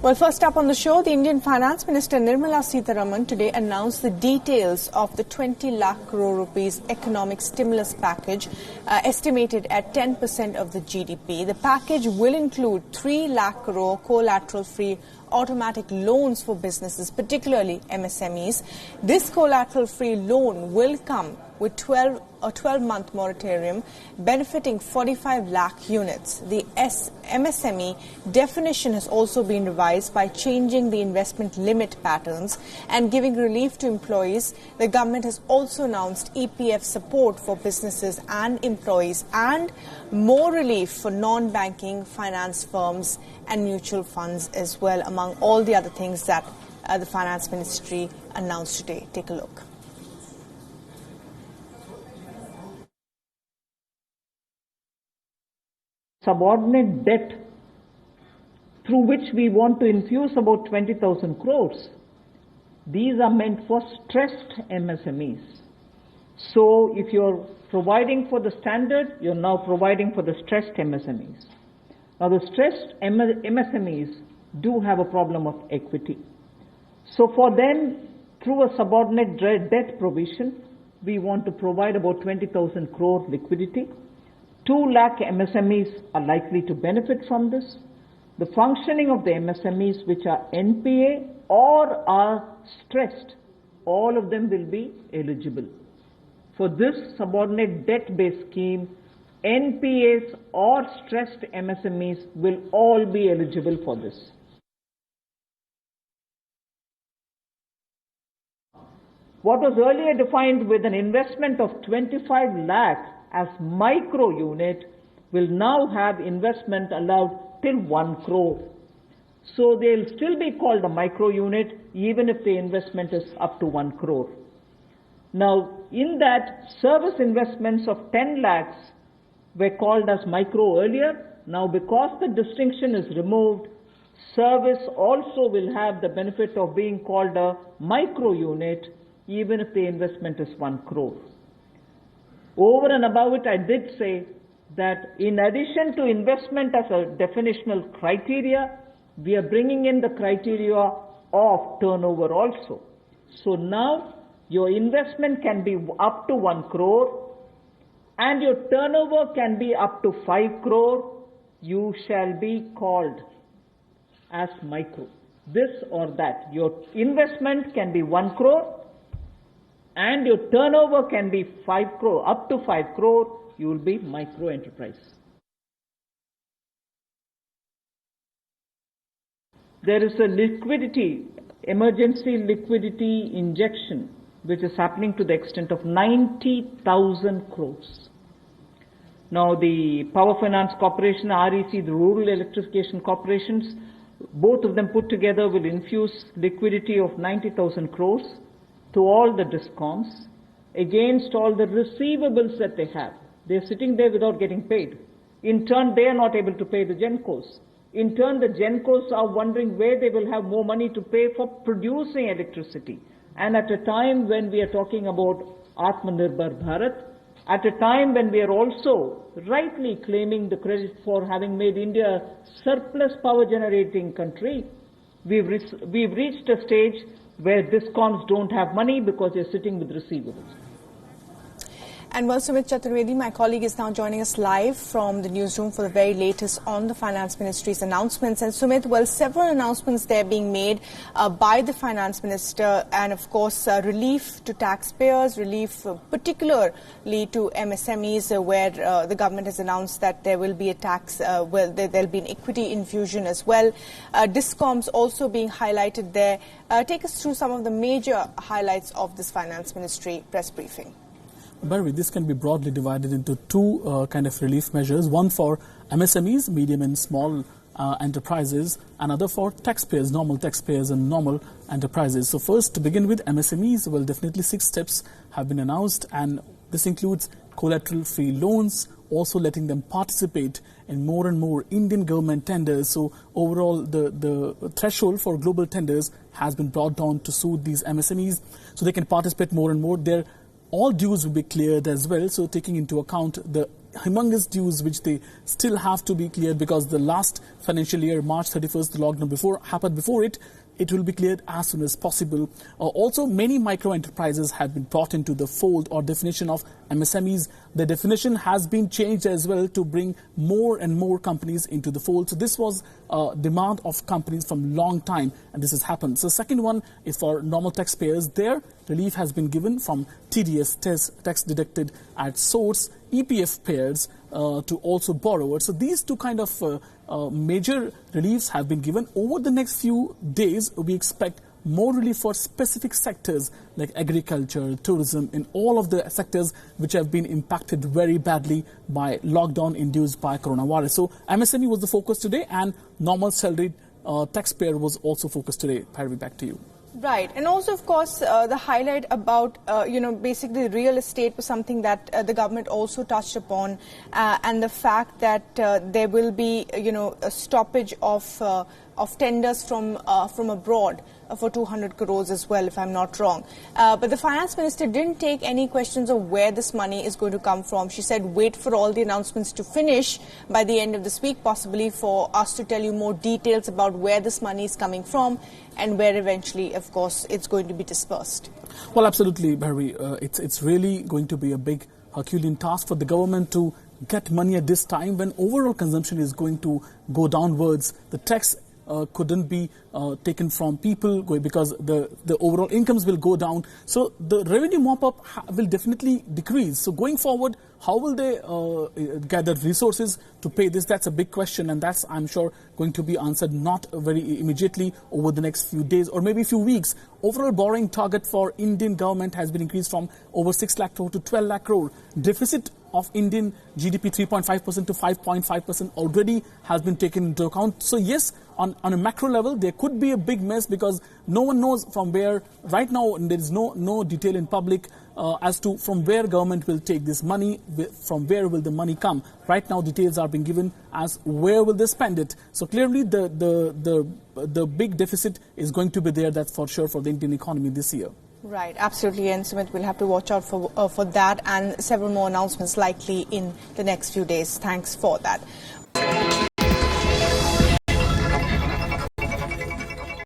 Well, first up on the show, the Indian Finance Minister Nirmala Sitharaman today announced the details of the 20 lakh crore rupees economic stimulus package, estimated at 10% of the GDP. The package will include 3 lakh crore collateral-free automatic loans for businesses, particularly MSMEs. This collateral-free loan will come with a 12-month moratorium benefiting 45 lakh units. The MSME definition has also been revised by changing the investment limit patterns and giving relief to employees. The government has also announced EPF support for businesses and employees and more relief for non-banking finance firms and mutual funds as well, among all the other things that the Finance Ministry announced today. Take a look. Subordinate debt through which we want to infuse about 20,000 crores. These are meant for stressed MSMEs. So if you're providing for the standard, you're now providing for the stressed MSMEs. Now the stressed MSMEs do have a problem of equity. So for them, through a subordinate debt provision, we want to provide about 20,000 crore liquidity. 2 lakh MSMEs are likely to benefit from this. The functioning of the MSMEs which are NPA or are stressed, all of them will be eligible. For this subordinate debt-based scheme, NPAs or stressed MSMEs will all be eligible for this. What was earlier defined with an investment of 25 lakh as micro unit will now have investment allowed till 1 crore. So they'll still be called a micro unit even if the investment is up to 1 crore. Now in that, service investments of 10 lakhs were called as micro earlier. Now because the distinction is removed, service also will have the benefit of being called a micro unit even if the investment is 1 crore. Over and above it, I did say that in addition to investment as a definitional criteria, we are bringing in the criteria of turnover also. So now your investment can be up to 1 crore and your turnover can be up to 5 crore. You shall be called as micro. This or that. Your investment can be 1 crore and your turnover can be 5 crore, up to 5 crore, you will be micro enterprise. There is a liquidity, emergency liquidity injection, which is happening to the extent of 90,000 crores. Now the Power Finance Corporation, REC, the Rural Electrification Corporations, both of them put together will infuse liquidity of 90,000 crores to all the DISCOMs against all the receivables that they have. They're sitting there without getting paid. In turn, they are not able to pay the GENCOs. In turn, the GENCOs are wondering where they will have more money to pay for producing electricity. And at a time when we are talking about Atmanirbhar Bharat, at a time when we are also rightly claiming the credit for having made India a surplus power generating country, we've reached a stage where DISCOMs don't have money because they're sitting with receivables. And well, Sumit Chaturvedi, my colleague, is now joining us live from the newsroom for the very latest on the Finance Ministry's announcements. And Sumit, well, several announcements there being made by the Finance Minister, and of course relief to taxpayers, relief particularly to MSMEs, where the government has announced that there will be a tax, there'll be an equity infusion as well. DISCOMs also being highlighted there. Take us through some of the major highlights of this Finance Ministry press briefing. By the way, this can be broadly divided into two kind of relief measures. One for MSMEs, medium and small enterprises, another for taxpayers, normal taxpayers and normal enterprises. So first, to begin with, MSMEs, well, definitely 6 steps have been announced, and this includes collateral-free loans, also letting them participate in more and more Indian government tenders. So overall, the threshold for global tenders has been brought down to suit these MSMEs, so they can participate more and more. All dues will be cleared as well, so taking into account the humongous dues which they still have to be cleared, because the last financial year, March 31st, the lockdown happened before it. It will be cleared as soon as possible. Also, many micro enterprises have been brought into the fold or definition of MSMEs. The definition has been changed as well to bring more and more companies into the fold. So this was a demand of companies from long time, and this has happened. So second one is for normal taxpayers. Their relief has been given from TDS, tax deducted at source, EPF payers to also borrowers. So these two kind of major reliefs have been given. Over the next few days, we expect more relief for specific sectors like agriculture, tourism, in all of the sectors which have been impacted very badly by lockdown induced by coronavirus. So MSME was the focus today, and normal salaried taxpayer was also focused today. Parvi, back to you. Right. And also, of course, the highlight about, basically real estate was something that the government also touched upon, and the fact that there will be, a stoppage of tenders from abroad for 200 crores as well, if I'm not wrong. But the finance minister didn't take any questions of where this money is going to come from. She said, wait for all the announcements to finish by the end of this week, possibly for us to tell you more details about where this money is coming from and where eventually, of course, it's going to be dispersed. Well, absolutely, Barry. It's really going to be a big Herculean task for the government to get money at this time when overall consumption is going to go downwards. The tax couldn't be taken from people because the overall incomes will go down. So the revenue mop-up will definitely decrease. So going forward, how will they gather resources to pay this? That's a big question, and that's, I'm sure, going to be answered not very immediately over the next few days or maybe a few weeks. Overall borrowing target for Indian government has been increased from over 6 lakh crore to 12 lakh crore. Deficit of Indian GDP 3.5% to 5.5% already has been taken into account. So yes, on a macro level, there could be a big mess because no one knows from where. Right now, there is no detail in public as to from where government will take this money, from where will the money come. Right now, details are being given as where will they spend it. So clearly, the big deficit is going to be there. That's for sure for the Indian economy this year. Right, absolutely, and Sumit, we'll have to watch out for that and several more announcements likely in the next few days. Thanks for that.